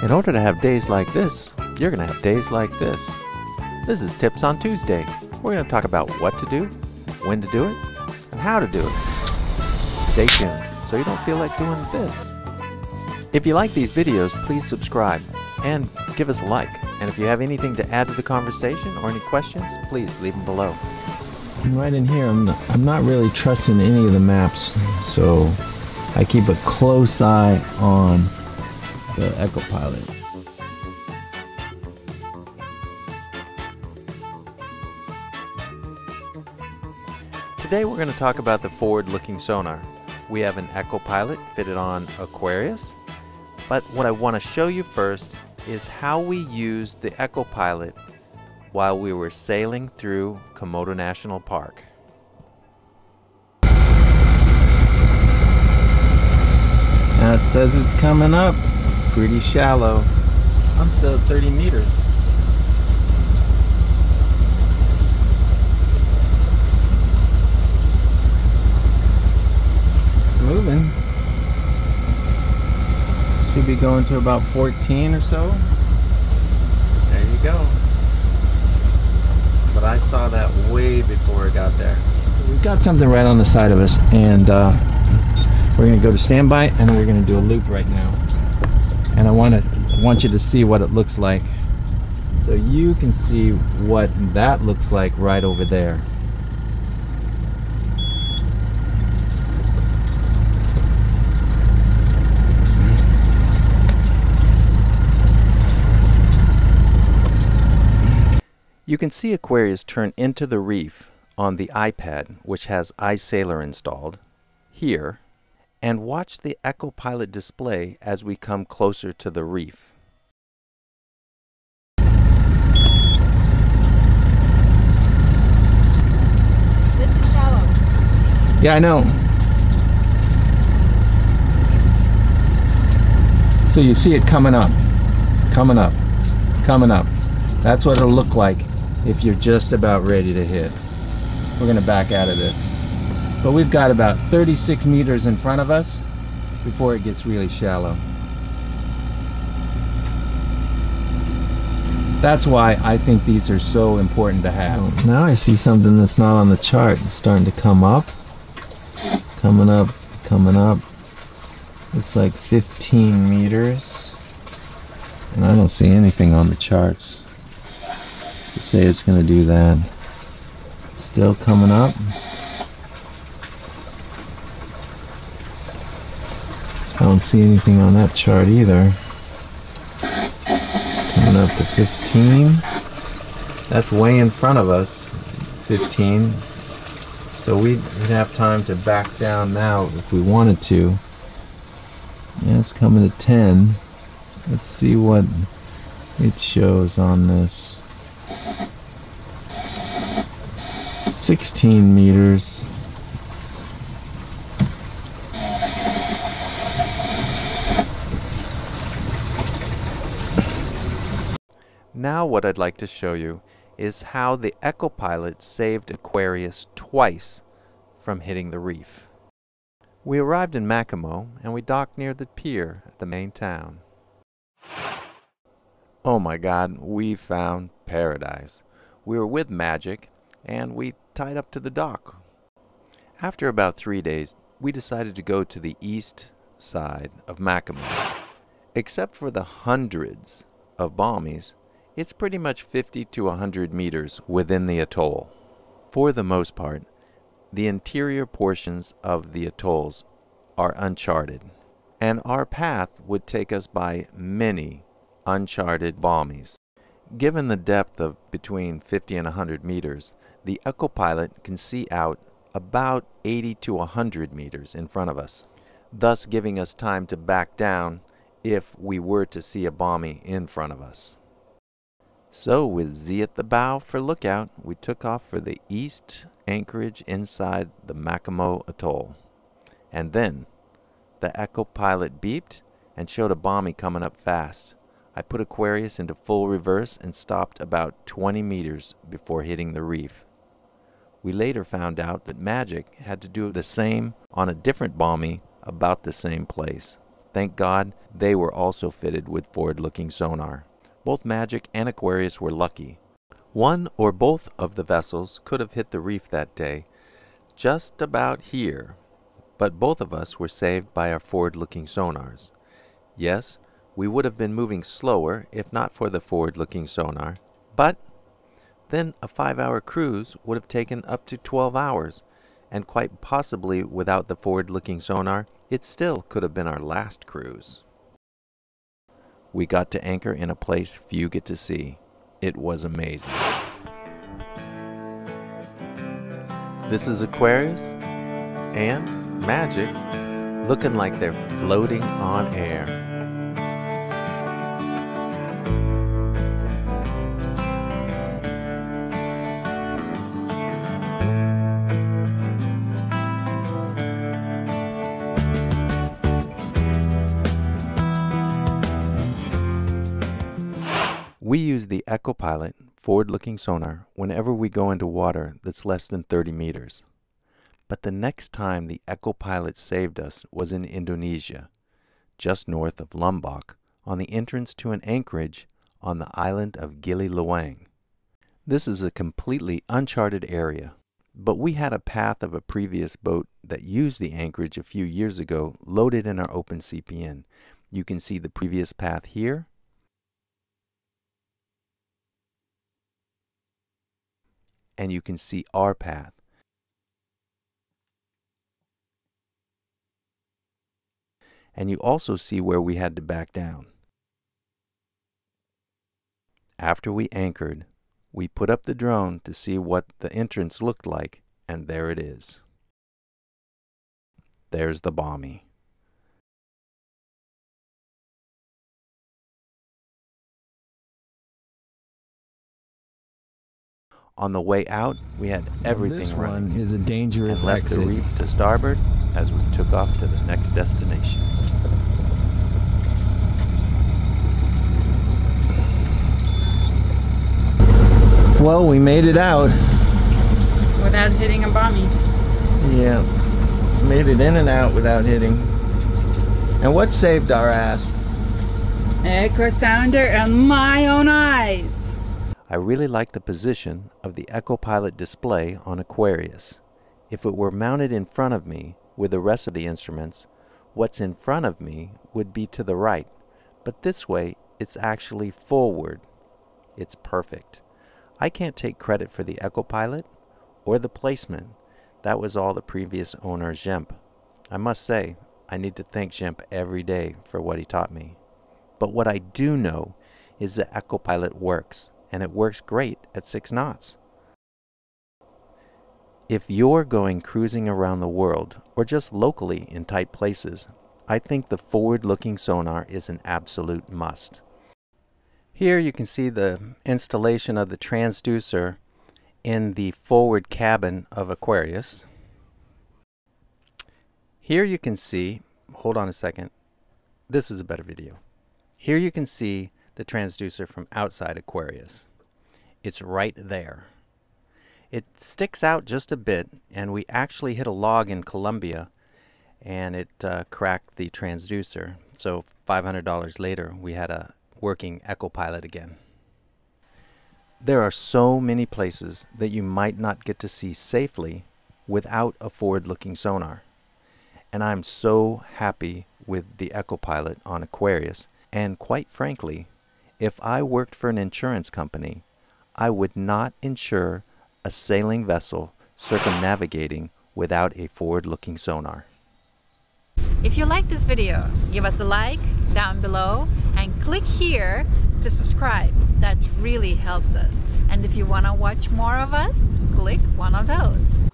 In order to have days like this, you're going to have days like this. This is Tips on Tuesday. We're going to talk about what to do, when to do it, and how to do it. Stay tuned so you don't feel like doing this. If you like these videos, please subscribe and give us a like. And if you have anything to add to the conversation or any questions, please leave them below. Right in here, I'm not really trusting any of the maps, so I keep a close eye on the EchoPilot. Today we're going to talk about the forward-looking sonar. We have an EchoPilot fitted on Aquarius, but what I want to show you first is how we used the EchoPilot while we were sailing through Komodo National Park. Now it says it's coming up pretty shallow. I'm still at 30 meters. It's moving. Should be going to about 14 or so. There you go. But I saw that way before it got there. We've got something right on the side of us, and we're going to go to standby, and we're going to do a loop right now. And I want you to see what it looks like, so you can see what that looks like right over there. You can see Aquarius turn into the reef on the iPad, which has iSailor installed, here, and watch the EchoPilot display as we come closer to the reef. This is shallow. Yeah, I know. So you see it coming up, coming up, coming up. That's what it'll look like if you're just about ready to hit. We're going to back out of this. But we've got about 36 meters in front of us before it gets really shallow. That's why I think these are so important to have. Now I see something that's not on the chart. It's starting to come up. Coming up, coming up. Looks like 15 meters. And I don't see anything on the charts to say it's going to do that. Still coming up. I don't see anything on that chart either. Coming up to 15. That's way in front of us, 15. So we'd have time to back down now if we wanted to. Yeah, it's coming to 10. Let's see what it shows on this. 16 meters. Now what I'd like to show you is how the EchoPilot saved Aquarius twice from hitting the reef. We arrived in Makemo and we docked near the pier at the main town. Oh my God, we found paradise. We were with Magic and we tied up to the dock. After about 3 days, we decided to go to the east side of Makemo. Except for the hundreds of balmies, it's pretty much 50 to 100 meters within the atoll. For the most part, the interior portions of the atolls are uncharted, and our path would take us by many uncharted balmies. Given the depth of between 50 and 100 meters, the EchoPilot can see out about 80 to 100 meters in front of us, thus giving us time to back down if we were to see a balmy in front of us. So with Z at the bow for lookout, we took off for the east anchorage inside the Makemo Atoll. And then the EchoPilot beeped and showed a balmy coming up fast. I put Aquarius into full reverse and stopped about 20 meters before hitting the reef. We later found out that Magic had to do the same on a different balmy about the same place. Thank God they were also fitted with forward-looking sonar. Both Magic and Aquarius were lucky. One or both of the vessels could have hit the reef that day, just about here, but both of us were saved by our forward-looking sonars. Yes, we would have been moving slower if not for the forward-looking sonar, but then a 5-hour cruise would have taken up to 12 hours, and quite possibly without the forward-looking sonar, it still could have been our last cruise. We got to anchor in a place few get to see. It was amazing. This is Aquarius and Magic looking like they're floating on air. We use the EcoPilot forward-looking sonar whenever we go into water that's less than 30 meters. But the next time the EcoPilot saved us was in Indonesia, just north of Lombok, on the entrance to an anchorage on the island of Gili Lawang. This is a completely uncharted area, but we had a path of a previous boat that used the anchorage a few years ago loaded in our open CPN. You can see the previous path here, and you can see our path. And you also see where we had to back down. After we anchored, we put up the drone to see what the entrance looked like, and there it is. There's the Bommy. On the way out, we had everything running. This one is a dangerous and left exit. the reef to starboard as we took off to the next destination. Well, we made it out. Without hitting a bommy. Yeah, made it in and out without hitting. And what saved our ass? Echo sounder and my own eyes. I really like the position of the EcoPilot display on Aquarius. If it were mounted in front of me with the rest of the instruments, what's in front of me would be to the right, but this way it's actually forward. It's perfect. I can't take credit for the EcoPilot or the placement. That was all the previous owner, Jemp. I must say, I need to thank Jemp every day for what he taught me. But what I do know is that EcoPilot works, and it works great at 6 knots. If you're going cruising around the world, or just locally in tight places, I think the forward-looking sonar is an absolute must. Here you can see the installation of the transducer in the forward cabin of Aquarius. Here you can see, hold on a second, this is a better video. Here you can see the transducer from outside Aquarius. It's right there. It sticks out just a bit, and we actually hit a log in Colombia and it cracked the transducer. So $500 later we had a working EcoPilot again. There are so many places that you might not get to see safely without a forward-looking sonar. And I'm so happy with the EcoPilot on Aquarius, and quite frankly, if I worked for an insurance company, I would not insure a sailing vessel circumnavigating without a forward-looking sonar. If you like this video, give us a like down below and click here to subscribe. That really helps us. And if you want to watch more of us, click one of those.